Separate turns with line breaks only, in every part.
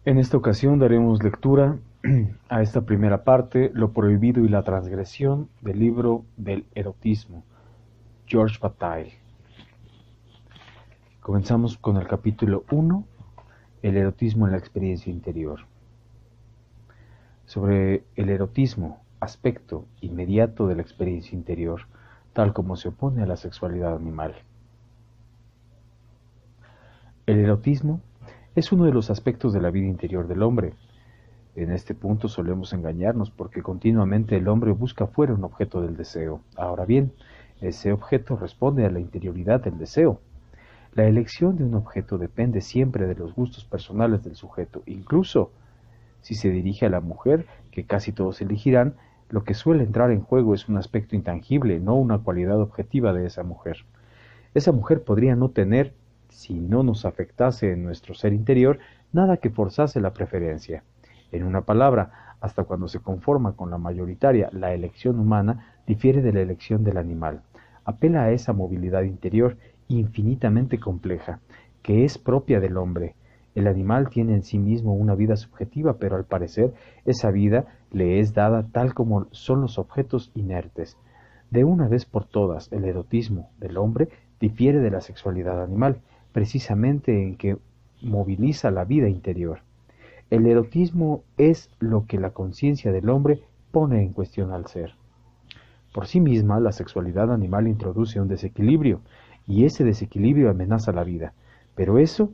En esta ocasión daremos lectura a esta primera parte, Lo prohibido y la transgresión, del libro del erotismo, George Bataille. Comenzamos con el capítulo 1, el erotismo en la experiencia interior. Sobre el erotismo, aspecto inmediato de la experiencia interior, tal como se opone a la sexualidad animal. El erotismo es uno de los aspectos de la vida interior del hombre. En este punto solemos engañarnos porque continuamente el hombre busca fuera un objeto del deseo. Ahora bien, ese objeto responde a la interioridad del deseo. La elección de un objeto depende siempre de los gustos personales del sujeto. Incluso si se dirige a la mujer, que casi todos elegirán, lo que suele entrar en juego es un aspecto intangible, no una cualidad objetiva de esa mujer. Esa mujer podría no tener, si no nos afectase en nuestro ser interior, nada que forzase la preferencia. En una palabra, hasta cuando se conforma con la mayoritaria, la elección humana difiere de la elección del animal. Apela a esa movilidad interior infinitamente compleja, que es propia del hombre. El animal tiene en sí mismo una vida subjetiva, pero al parecer esa vida le es dada tal como son los objetos inertes. De una vez por todas, el erotismo del hombre difiere de la sexualidad animal, precisamente en que moviliza la vida interior. El erotismo es lo que la conciencia del hombre pone en cuestión al ser. Por sí misma, la sexualidad animal introduce un desequilibrio, y ese desequilibrio amenaza la vida. Pero eso,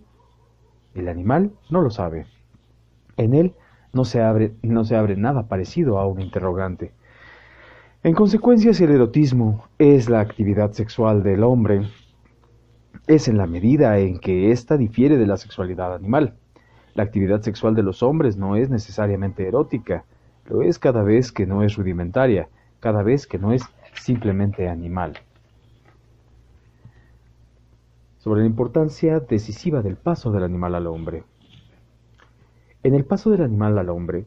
el animal no lo sabe. En él no se abre nada parecido a un interrogante. En consecuencia, si el erotismo es la actividad sexual del hombre, es en la medida en que ésta difiere de la sexualidad animal. La actividad sexual de los hombres no es necesariamente erótica, lo es cada vez que no es rudimentaria, cada vez que no es simplemente animal. Sobre la importancia decisiva del paso del animal al hombre. En el paso del animal al hombre,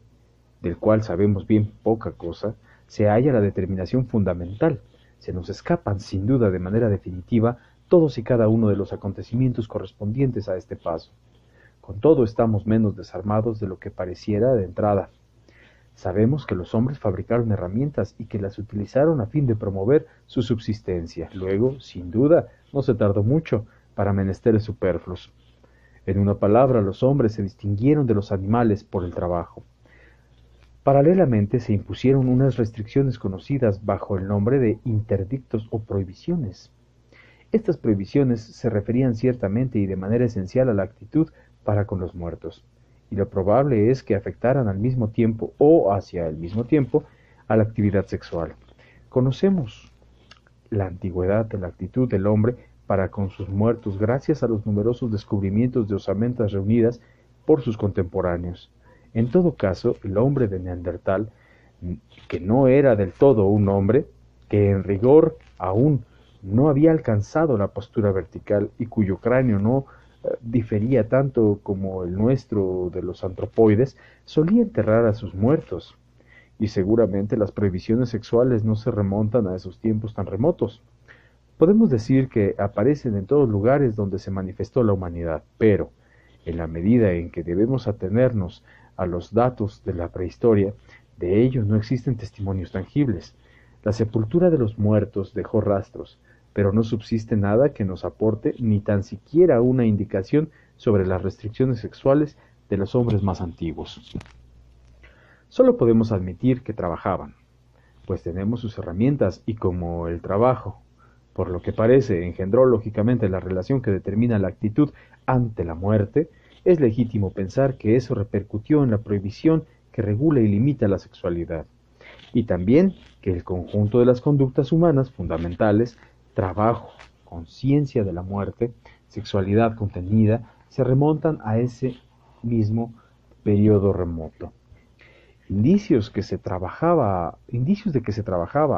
del cual sabemos bien poca cosa, se halla la determinación fundamental. Se nos escapan, sin duda, de manera definitiva, todos y cada uno de los acontecimientos correspondientes a este paso. Con todo, estamos menos desarmados de lo que pareciera de entrada. Sabemos que los hombres fabricaron herramientas y que las utilizaron a fin de promover su subsistencia. Luego, sin duda, no se tardó mucho para menesteres superfluos. En una palabra, los hombres se distinguieron de los animales por el trabajo. Paralelamente se impusieron unas restricciones conocidas bajo el nombre de interdictos o prohibiciones. Estas prohibiciones se referían ciertamente y de manera esencial a la actitud para con los muertos, y lo probable es que afectaran al mismo tiempo o hacia el mismo tiempo a la actividad sexual. Conocemos la antigüedad de la actitud del hombre para con sus muertos gracias a los numerosos descubrimientos de osamentas reunidas por sus contemporáneos. En todo caso, el hombre de Neandertal, que no era del todo un hombre, que en rigor aún no había alcanzado la postura vertical y cuyo cráneo no difería tanto como el nuestro de los antropoides, solía enterrar a sus muertos. Y seguramente las prohibiciones sexuales no se remontan a esos tiempos tan remotos. Podemos decir que aparecen en todos lugares donde se manifestó la humanidad, pero en la medida en que debemos atenernos a los datos de la prehistoria, de ello no existen testimonios tangibles. La sepultura de los muertos dejó rastros, pero no subsiste nada que nos aporte ni tan siquiera una indicación sobre las restricciones sexuales de los hombres más antiguos. Solo podemos admitir que trabajaban, pues tenemos sus herramientas y como el trabajo, por lo que parece, engendró lógicamente la relación que determina la actitud ante la muerte, es legítimo pensar que eso repercutió en la prohibición que regula y limita la sexualidad, y también que el conjunto de las conductas humanas fundamentales, trabajo, conciencia de la muerte, sexualidad contenida, se remontan a ese mismo periodo remoto. Indicios de que se trabajaba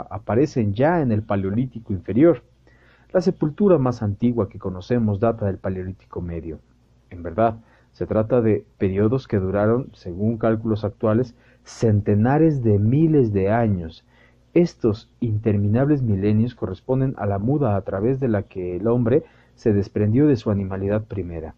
aparecen ya en el Paleolítico inferior. La sepultura más antigua que conocemos data del Paleolítico medio. En verdad, se trata de periodos que duraron, según cálculos actuales, centenares de miles de años. Estos interminables milenios corresponden a la muda a través de la que el hombre se desprendió de su animalidad primera.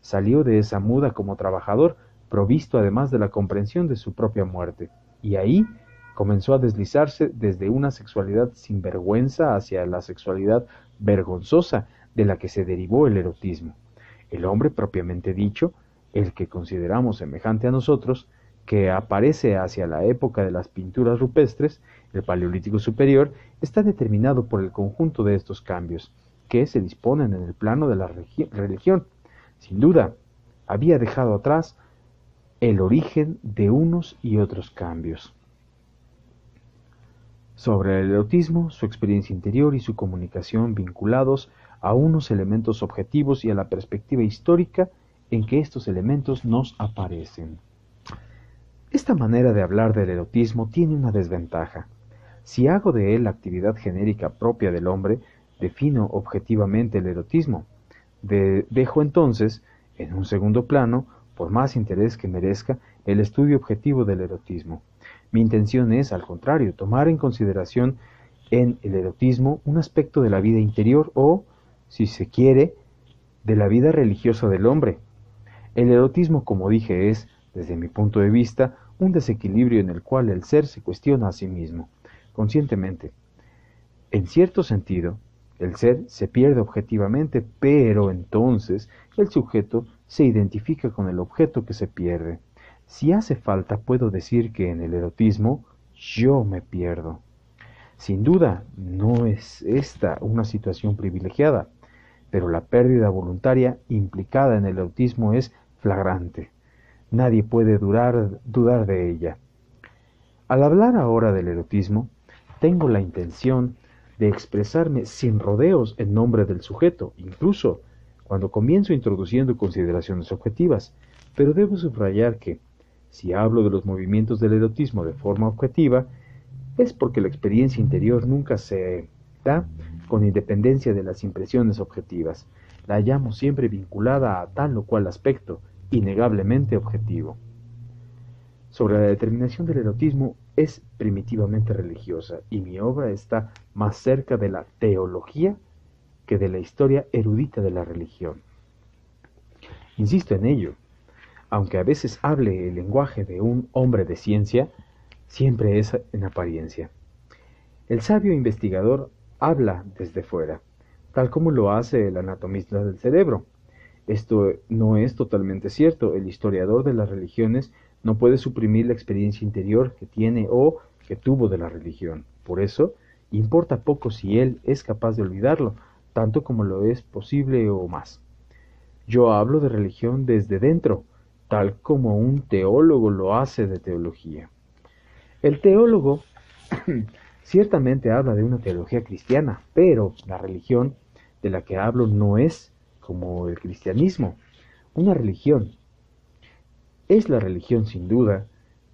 Salió de esa muda como trabajador provisto además de la comprensión de su propia muerte, y ahí comenzó a deslizarse desde una sexualidad sin vergüenza hacia la sexualidad vergonzosa de la que se derivó el erotismo. El hombre propiamente dicho, el que consideramos semejante a nosotros, que aparece hacia la época de las pinturas rupestres, el Paleolítico Superior, está determinado por el conjunto de estos cambios, que se disponen en el plano de la religión. Sin duda, había dejado atrás el origen de unos y otros cambios. Sobre el erotismo, su experiencia interior y su comunicación vinculados a unos elementos objetivos y a la perspectiva histórica en que estos elementos nos aparecen. Esta manera de hablar del erotismo tiene una desventaja. Si hago de él la actividad genérica propia del hombre, defino objetivamente el erotismo. Dejo entonces, en un segundo plano, por más interés que merezca, el estudio objetivo del erotismo. Mi intención es, al contrario, tomar en consideración en el erotismo un aspecto de la vida interior o, si se quiere, de la vida religiosa del hombre. El erotismo, como dije, es, desde mi punto de vista, un desequilibrio en el cual el ser se cuestiona a sí mismo, conscientemente. En cierto sentido, el ser se pierde objetivamente, pero entonces el sujeto se identifica con el objeto que se pierde. Si hace falta, puedo decir que en el erotismo yo me pierdo. Sin duda, no es esta una situación privilegiada, pero la pérdida voluntaria implicada en el erotismo es flagrante. Nadie puede dudar de ella. Al hablar ahora del erotismo, tengo la intención de expresarme sin rodeos en nombre del sujeto, incluso cuando comienzo introduciendo consideraciones objetivas, pero debo subrayar que, si hablo de los movimientos del erotismo de forma objetiva, es porque la experiencia interior nunca se da con independencia de las impresiones objetivas. La hallamos siempre vinculada a tal o cual aspecto, innegablemente objetivo. Sobre la determinación del erotismo es primitivamente religiosa, y mi obra está más cerca de la teología que de la historia erudita de la religión. Insisto en ello, aunque a veces hable el lenguaje de un hombre de ciencia, siempre es en apariencia. El sabio investigador habla desde fuera, tal como lo hace el anatomista del cerebro. Esto no es totalmente cierto. El historiador de las religiones no puede suprimir la experiencia interior que tiene o que tuvo de la religión. Por eso, importa poco si él es capaz de olvidarlo, tanto como lo es posible o más. Yo hablo de religión desde dentro, tal como un teólogo lo hace de teología. El teólogo ciertamente habla de una teología cristiana, pero la religión de la que hablo no es, como el cristianismo, una religión. Es la religión sin duda,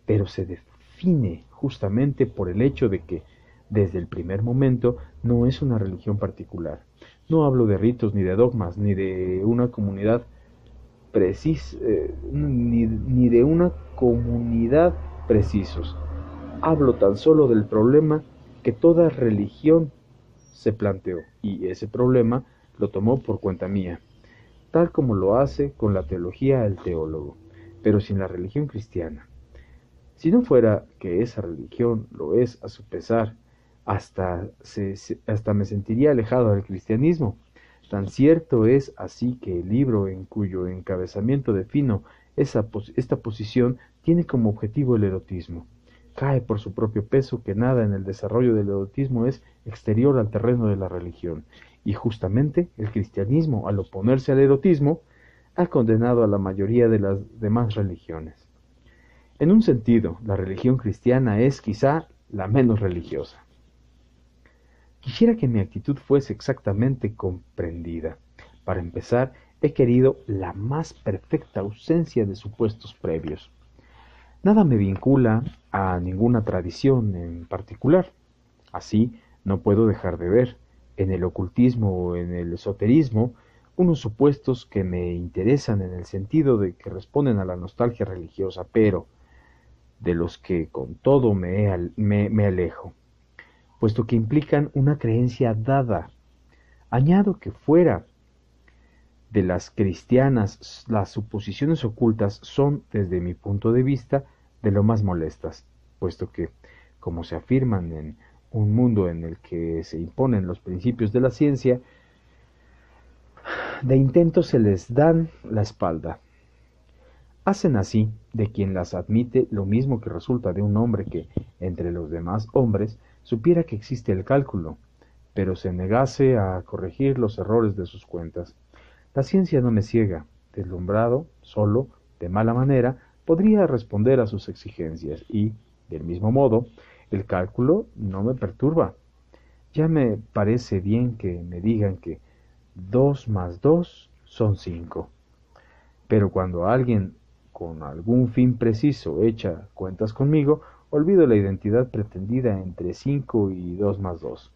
pero se define justamente por el hecho de que, desde el primer momento, no es una religión particular. No hablo de ritos, ni de dogmas, ni de una comunidad ni de una comunidad precisos. Hablo tan solo del problema que toda religión se planteó, y ese problema lo tomó por cuenta mía, tal como lo hace con la teología el teólogo, pero sin la religión cristiana. Si no fuera que esa religión lo es a su pesar, hasta me sentiría alejado del cristianismo. Tan cierto es así que el libro en cuyo encabezamiento defino esta posición tiene como objetivo el erotismo. Cae por su propio peso que nada en el desarrollo del erotismo es exterior al terreno de la religión, y justamente el cristianismo, al oponerse al erotismo, ha condenado a la mayoría de las demás religiones. En un sentido, la religión cristiana es quizá la menos religiosa. Quisiera que mi actitud fuese exactamente comprendida. Para empezar, he querido la más perfecta ausencia de supuestos previos. Nada me vincula a ninguna tradición en particular. Así, no puedo dejar de ver, en el ocultismo o en el esoterismo, unos supuestos que me interesan en el sentido de que responden a la nostalgia religiosa, pero de los que con todo me alejo, puesto que implican una creencia dada. Añado que fuera de las cristianas, las suposiciones ocultas son, desde mi punto de vista, de lo más molestas, puesto que, como se afirman en un mundo en el que se imponen los principios de la ciencia, de intentos se les dan la espalda. Hacen así de quien las admite lo mismo que resulta de un hombre que, entre los demás hombres, supiera que existe el cálculo, pero se negase a corregir los errores de sus cuentas. La ciencia no me ciega, deslumbrado, solo, de mala manera, podría responder a sus exigencias y, del mismo modo, el cálculo no me perturba. Ya me parece bien que me digan que 2 más 2 son 5. Pero cuando alguien con algún fin preciso echa cuentas conmigo, olvido la identidad pretendida entre 5 y 2 más 2.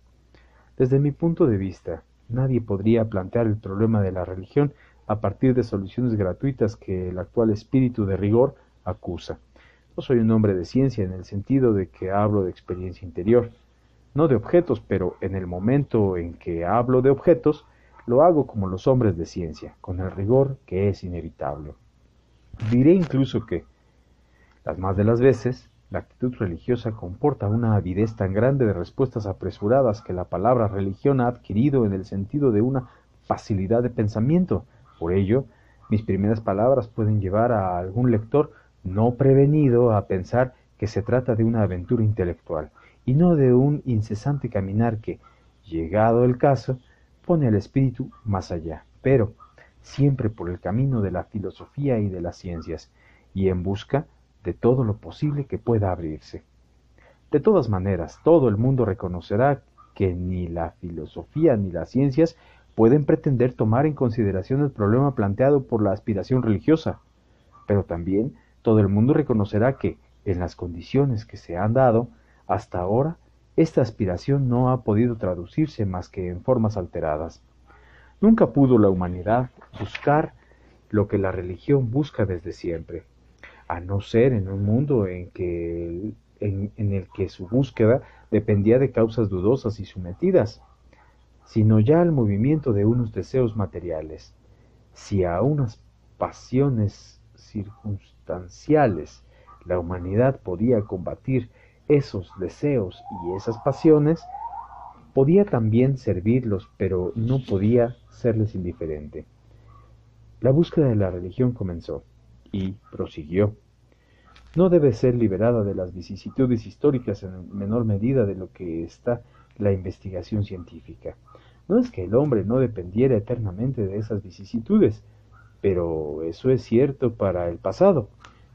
Desde mi punto de vista, nadie podría plantear el problema de la religión a partir de soluciones gratuitas que el actual espíritu de rigor acusa. No soy un hombre de ciencia en el sentido de que hablo de experiencia interior, no de objetos, pero en el momento en que hablo de objetos, lo hago como los hombres de ciencia, con el rigor que es inevitable. Diré incluso que, las más de las veces, la actitud religiosa comporta una avidez tan grande de respuestas apresuradas que la palabra religión ha adquirido en el sentido de una facilidad de pensamiento. Por ello, mis primeras palabras pueden llevar a algún lector no prevenido a pensar que se trata de una aventura intelectual y no de un incesante caminar que, llegado el caso, pone al espíritu más allá, pero siempre por el camino de la filosofía y de las ciencias, y en busca de todo lo posible que pueda abrirse. De todas maneras, todo el mundo reconocerá que ni la filosofía ni las ciencias pueden pretender tomar en consideración el problema planteado por la aspiración religiosa, pero también todo el mundo reconocerá que, en las condiciones que se han dado, hasta ahora, esta aspiración no ha podido traducirse más que en formas alteradas. Nunca pudo la humanidad buscar lo que la religión busca desde siempre, a no ser en un mundo en el que su búsqueda dependía de causas dudosas y sometidas, sino ya al movimiento de unos deseos materiales. Si a unas pasiones circunstanciales la humanidad podía combatir esos deseos y esas pasiones, podía también servirlos, pero no podía serles indiferente. La búsqueda de la religión comenzó y prosiguió. No debe ser liberada de las vicisitudes históricas en menor medida de lo que está la investigación científica. No es que el hombre no dependiera eternamente de esas vicisitudes, pero eso es cierto para el pasado.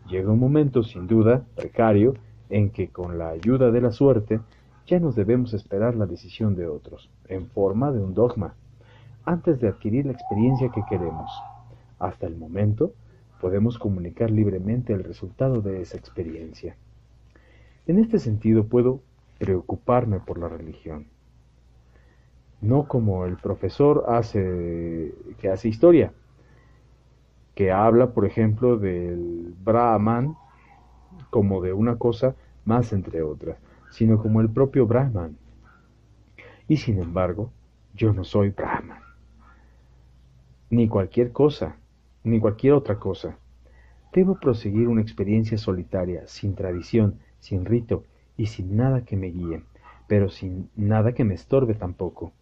Llega un momento, sin duda, precario, en que con la ayuda de la suerte ya nos debemos esperar la decisión de otros, en forma de un dogma, antes de adquirir la experiencia que queremos. Hasta el momento, podemos comunicar libremente el resultado de esa experiencia. En este sentido, puedo preocuparme por la religión, no como el profesor que hace historia, que habla, por ejemplo, del Brahman como de una cosa más entre otras, sino como el propio Brahman. Y sin embargo, yo no soy Brahman, ni cualquier cosa, ni cualquier otra cosa. Debo proseguir una experiencia solitaria, sin tradición, sin rito y sin nada que me guíe, pero sin nada que me estorbe tampoco.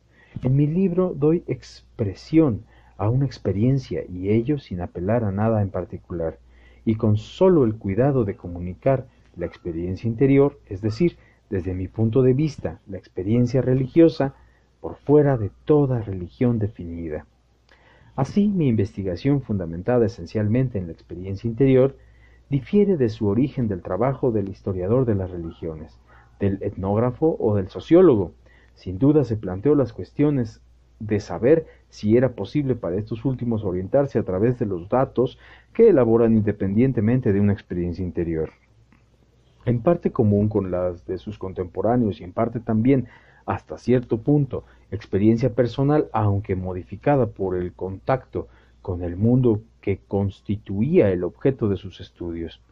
En mi libro doy expresión a una experiencia y ello sin apelar a nada en particular, y con solo el cuidado de comunicar la experiencia interior, es decir, desde mi punto de vista, la experiencia religiosa, por fuera de toda religión definida. Así, mi investigación, fundamentada esencialmente en la experiencia interior, difiere de su origen del trabajo del historiador de las religiones, del etnógrafo o del sociólogo. Sin duda se planteó las cuestiones de saber si era posible para estos últimos orientarse a través de los datos que elaboran independientemente de una experiencia interior. En parte común con las de sus contemporáneos y en parte también, hasta cierto punto, experiencia personal, aunque modificada por el contacto con el mundo que constituía el objeto de sus estudios.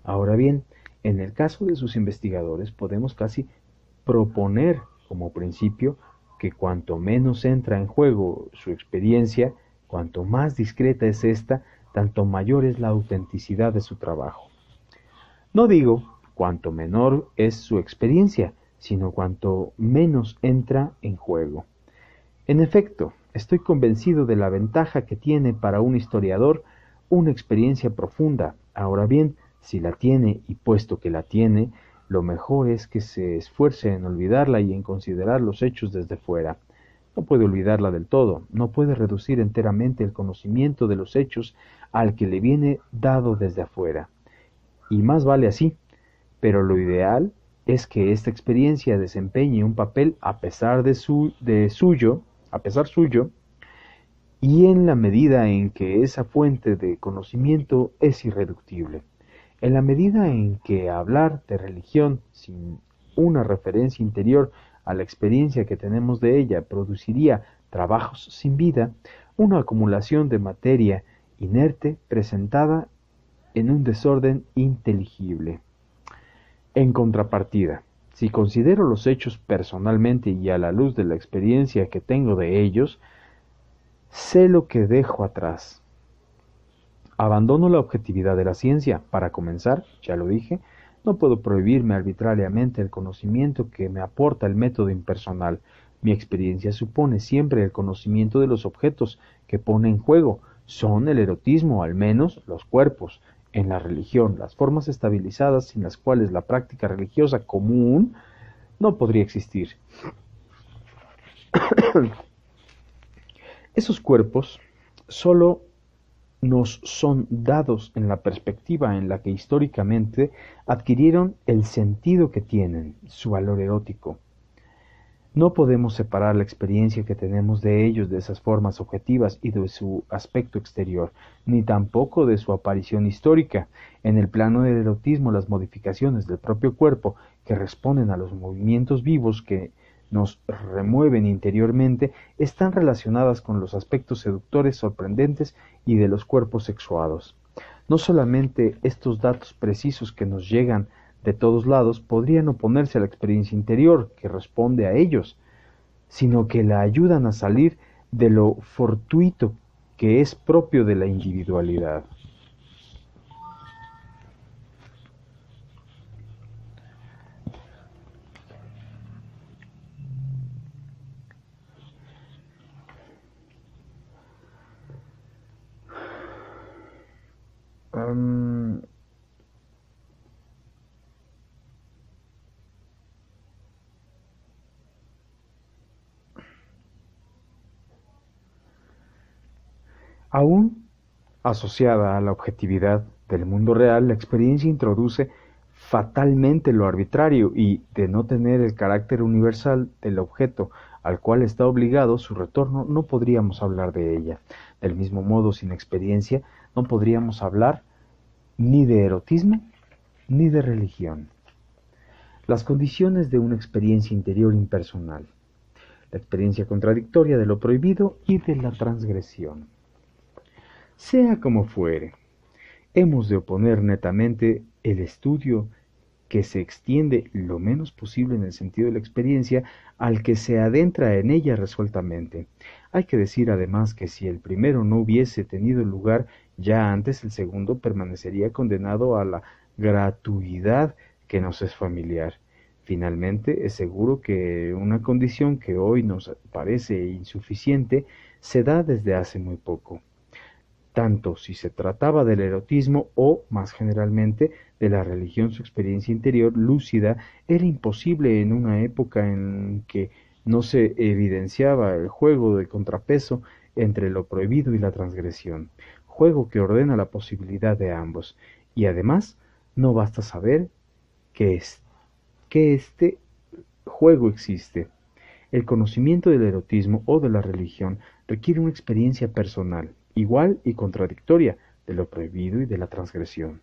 Ahora bien, en el caso de sus investigadores podemos casi proponer como principio que cuanto menos entra en juego su experiencia Cuanto más discreta es ésta, tanto mayor es la autenticidad de su trabajo. No digo cuanto menor es su experiencia, sino cuanto menos entra en juego. En efecto, estoy convencido de la ventaja que tiene para un historiador una experiencia profunda. Ahora bien, si la tiene y puesto que la tiene, lo mejor es que se esfuerce en olvidarla y en considerar los hechos desde fuera. No puede olvidarla del todo, no puede reducir enteramente el conocimiento de los hechos al que le viene dado desde afuera. Y más vale así, pero lo ideal es que esta experiencia desempeñe un papel a pesar suyo, y en la medida en que esa fuente de conocimiento es irreductible. En la medida en que hablar de religión sin una referencia interior a la experiencia que tenemos de ella produciría trabajos sin vida, una acumulación de materia inerte presentada en un desorden inteligible. En contrapartida, si considero los hechos personalmente y a la luz de la experiencia que tengo de ellos, sé lo que dejo atrás. Abandono la objetividad de la ciencia. Para comenzar, ya lo dije, no puedo prohibirme arbitrariamente el conocimiento que me aporta el método impersonal. Mi experiencia supone siempre el conocimiento de los objetos que pone en juego. Son el erotismo, al menos los cuerpos. En la religión, las formas estabilizadas sin las cuales la práctica religiosa común no podría existir. Esos cuerpos solo nos son dados en la perspectiva en la que históricamente adquirieron el sentido que tienen, su valor erótico. No podemos separar la experiencia que tenemos de ellos de esas formas objetivas y de su aspecto exterior, ni tampoco de su aparición histórica. En el plano del erotismo, las modificaciones del propio cuerpo que responden a los movimientos vivos que nos remueven interiormente están relacionadas con los aspectos seductores sorprendentes y de los cuerpos sexuados. No solamente estos datos precisos que nos llegan de todos lados podrían oponerse a la experiencia interior que responde a ellos, sino que la ayudan a salir de lo fortuito que es propio de la individualidad. Aún asociada a la objetividad del mundo real, la experiencia introduce fatalmente lo arbitrario y, de no tener el carácter universal del objeto al cual está obligado su retorno, no podríamos hablar de ella. Del mismo modo, sin experiencia, no podríamos hablar ni de erotismo ni de religión. Las condiciones de una experiencia interior impersonal. La experiencia contradictoria de lo prohibido y de la transgresión. Sea como fuere, hemos de oponer netamente el estudio que se extiende lo menos posible en el sentido de la experiencia al que se adentra en ella resueltamente. Hay que decir además que si el primero no hubiese tenido lugar ya antes, el segundo permanecería condenado a la gratuidad que nos es familiar. Finalmente, es seguro que una condición que hoy nos parece insuficiente se da desde hace muy poco. Tanto si se trataba del erotismo o, más generalmente, de la religión, su experiencia interior lúcida era imposible en una época en que no se evidenciaba el juego de contrapeso entre lo prohibido y la transgresión, juego que ordena la posibilidad de ambos, y además no basta saber que este juego existe. El conocimiento del erotismo o de la religión requiere una experiencia personal, igual y contradictoria, de lo prohibido y de la transgresión.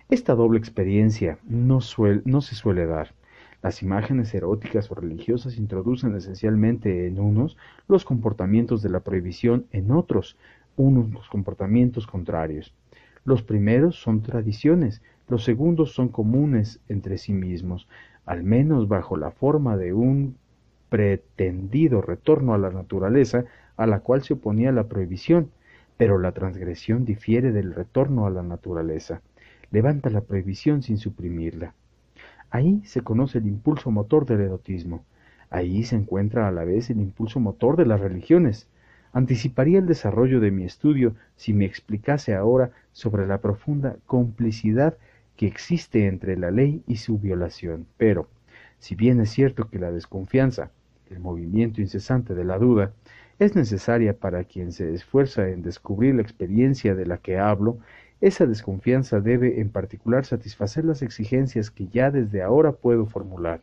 Esta doble experiencia no se suele dar. Las imágenes eróticas o religiosas introducen esencialmente en unos los comportamientos de la prohibición, en otros unos los comportamientos contrarios. Los primeros son tradiciones, los segundos son comunes entre sí mismos, al menos bajo la forma de un pretendido retorno a la naturaleza a la cual se oponía la prohibición, pero la transgresión difiere del retorno a la naturaleza. Levanta la prohibición sin suprimirla. Ahí se conoce el impulso motor del erotismo. Ahí se encuentra a la vez el impulso motor de las religiones. Anticiparía el desarrollo de mi estudio si me explicase ahora sobre la profunda complicidad que existe entre la ley y su violación. Pero, si bien es cierto que la desconfianza, el movimiento incesante de la duda, es necesaria para quien se esfuerza en descubrir la experiencia de la que hablo, esa desconfianza debe en particular satisfacer las exigencias que ya desde ahora puedo formular.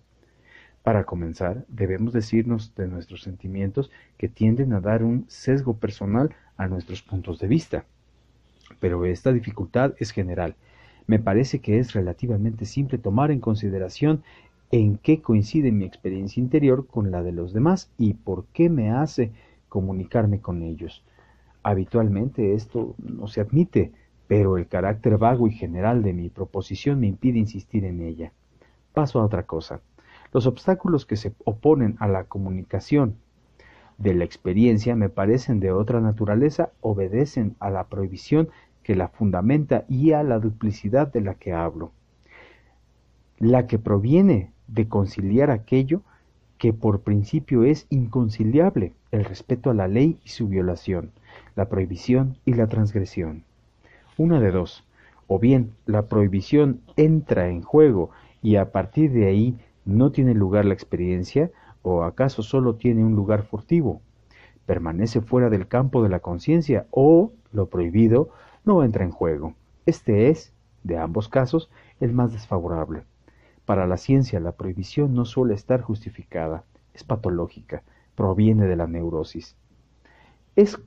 Para comenzar, debemos decirnos de nuestros sentimientos que tienden a dar un sesgo personal a nuestros puntos de vista. Pero esta dificultad es general. Me parece que es relativamente simple tomar en consideración en qué coincide mi experiencia interior con la de los demás y por qué me hace comunicarme con ellos. Habitualmente esto no se admite, pero el carácter vago y general de mi proposición me impide insistir en ella. Paso a otra cosa. Los obstáculos que se oponen a la comunicación de la experiencia me parecen de otra naturaleza, obedecen a la prohibición que la fundamenta y a la duplicidad de la que hablo, la que proviene de conciliar aquello que por principio es inconciliable, el respeto a la ley y su violación, la prohibición y la transgresión. Una de dos, o bien la prohibición entra en juego y a partir de ahí no tiene lugar la experiencia, o acaso solo tiene un lugar furtivo, permanece fuera del campo de la conciencia, o lo prohibido no entra en juego. Este es, de ambos casos, el más desfavorable. Para la ciencia la prohibición no suele estar justificada, es patológica, proviene de la neurosis. Es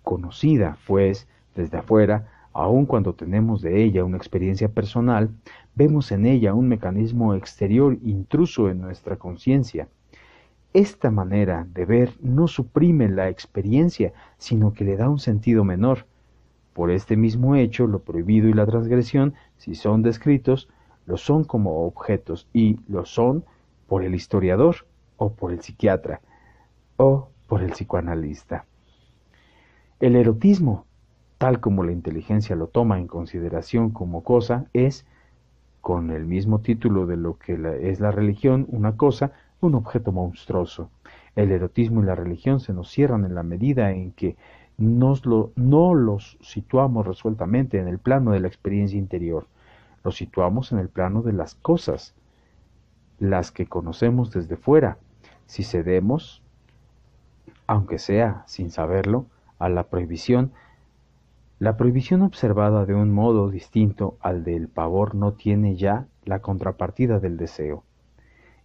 conocida, pues, desde afuera, aun cuando tenemos de ella una experiencia personal, vemos en ella un mecanismo exterior intruso en nuestra conciencia. Esta manera de ver no suprime la experiencia, sino que le da un sentido menor. Por este mismo hecho, lo prohibido y la transgresión, si son descritos, lo son como objetos y lo son por el historiador o por el psiquiatra o por el psicoanalista. El erotismo, tal como la inteligencia lo toma en consideración como cosa, es, con el mismo título de lo que es la religión, una cosa, un objeto monstruoso. El erotismo y la religión se nos cierran en la medida en que no los situamos resueltamente en el plano de la experiencia interior, los situamos en el plano de las cosas, las que conocemos desde fuera. Si cedemos, aunque sea sin saberlo, a la prohibición observada de un modo distinto al del pavor no tiene ya la contrapartida del deseo,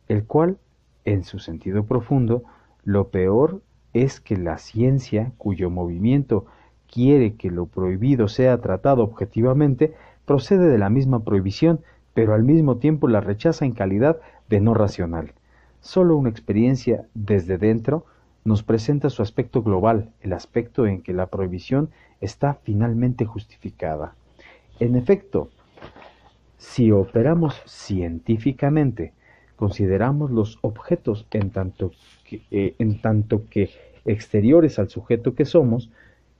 el cual, en su sentido profundo, lo peor es que la ciencia, cuyo movimiento quiere que lo prohibido sea tratado objetivamente, procede de la misma prohibición, pero al mismo tiempo la rechaza en calidad de no racional. Sólo una experiencia desde dentro nos presenta su aspecto global, el aspecto en que la prohibición está finalmente justificada. En efecto, si operamos científicamente, consideramos los objetos en tanto que exteriores al sujeto que somos,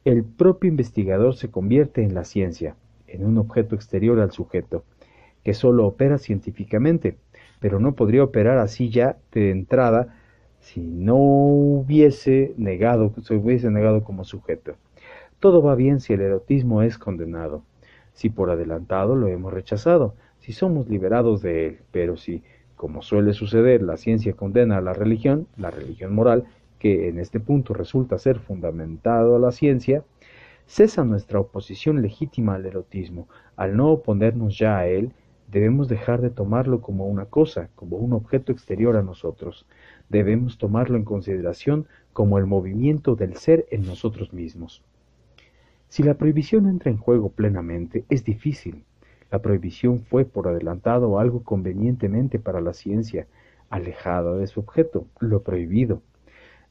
el propio investigador se convierte en la ciencia, en un objeto exterior al sujeto, que sólo opera científicamente, pero no podría operar así ya de entrada si se hubiese negado como sujeto. Todo va bien si el erotismo es condenado, si por adelantado lo hemos rechazado, si somos liberados de él, pero si, como suele suceder, la ciencia condena a la religión moral, que en este punto resulta ser fundamentado a la ciencia, cesa nuestra oposición legítima al erotismo. Al no oponernos ya a él, debemos dejar de tomarlo como una cosa, como un objeto exterior a nosotros. Debemos tomarlo en consideración como el movimiento del ser en nosotros mismos. Si la prohibición entra en juego plenamente, es difícil. La prohibición fue por adelantado algo convenientemente para la ciencia, alejada de su objeto, lo prohibido.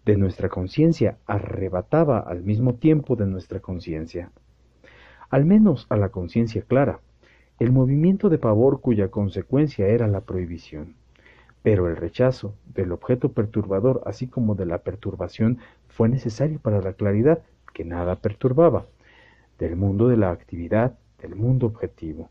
De nuestra conciencia arrebataba al mismo tiempo de nuestra conciencia. Al menos a la conciencia clara, el movimiento de pavor cuya consecuencia era la prohibición. Pero el rechazo del objeto perturbador, así como de la perturbación, fue necesario para la claridad, que nada perturbaba, del mundo de la actividad, del mundo objetivo.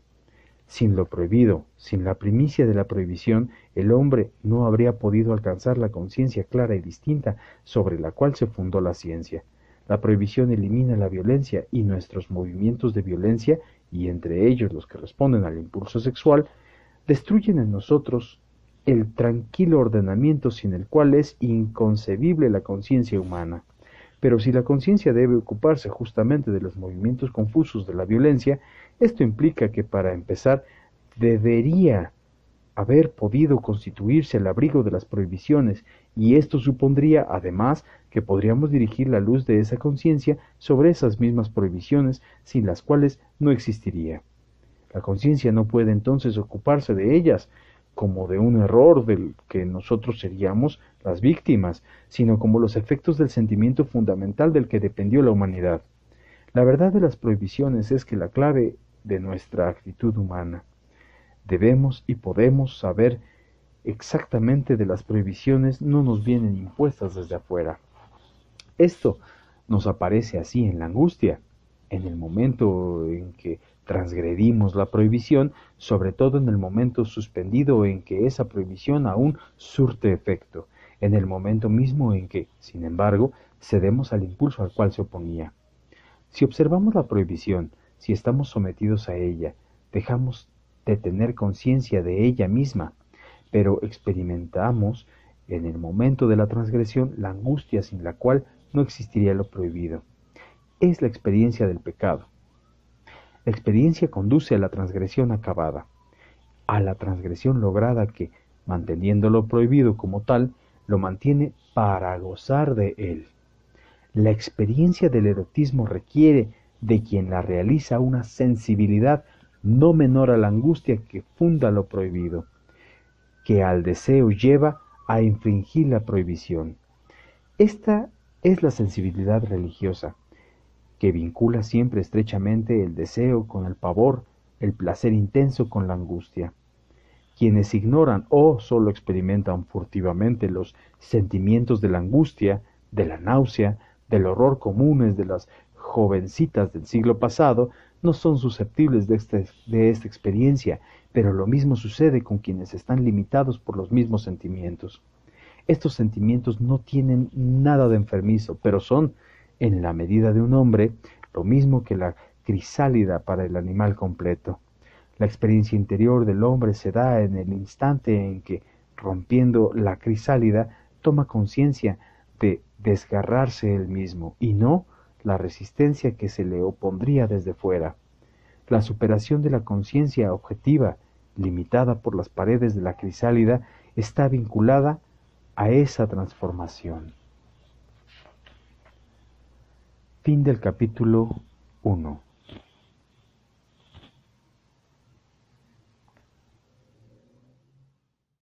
Sin lo prohibido, sin la primicia de la prohibición, el hombre no habría podido alcanzar la conciencia clara y distinta sobre la cual se fundó la ciencia. La prohibición elimina la violencia y nuestros movimientos de violencia, y entre ellos los que responden al impulso sexual, destruyen en nosotros el tranquilo ordenamiento sin el cual es inconcebible la conciencia humana. Pero si la conciencia debe ocuparse justamente de los movimientos confusos de la violencia, esto implica que para empezar debería haber podido constituirse el abrigo de las prohibiciones, y esto supondría además que podríamos dirigir la luz de esa conciencia sobre esas mismas prohibiciones, sin las cuales no existiría. La conciencia no puede entonces ocuparse de ellas, como de un error del que nosotros seríamos las víctimas, sino como los efectos del sentimiento fundamental del que dependió la humanidad. La verdad de las prohibiciones es que la clave de nuestra actitud humana. Debemos y podemos saber exactamente de las prohibiciones, no nos vienen impuestas desde afuera. Esto nos aparece así en la angustia, en el momento en que transgredimos la prohibición, sobre todo en el momento suspendido en que esa prohibición aún surte efecto, en el momento mismo en que, sin embargo, cedemos al impulso al cual se oponía. Si observamos la prohibición, si estamos sometidos a ella, dejamos de tener conciencia de ella misma, pero experimentamos en el momento de la transgresión la angustia sin la cual no existiría lo prohibido. Es la experiencia del pecado. La experiencia conduce a la transgresión acabada, a la transgresión lograda que, manteniendo lo prohibido como tal, lo mantiene para gozar de él. La experiencia del erotismo requiere de quien la realiza una sensibilidad no menor a la angustia que funda lo prohibido, que al deseo lleva a infringir la prohibición. Esta es la sensibilidad religiosa, que vincula siempre estrechamente el deseo con el pavor, el placer intenso con la angustia. Quienes ignoran o solo experimentan furtivamente los sentimientos de la angustia, de la náusea, del horror comunes de las jovencitas del siglo pasado, no son susceptibles de esta experiencia, pero lo mismo sucede con quienes están limitados por los mismos sentimientos. Estos sentimientos no tienen nada de enfermizo, pero son, en la medida de un hombre, lo mismo que la crisálida para el animal completo. La experiencia interior del hombre se da en el instante en que, rompiendo la crisálida, toma conciencia de desgarrarse él mismo, y no la resistencia que se le opondría desde fuera. La superación de la conciencia objetiva, limitada por las paredes de la crisálida, está vinculada a esa transformación. Fin del capítulo 1.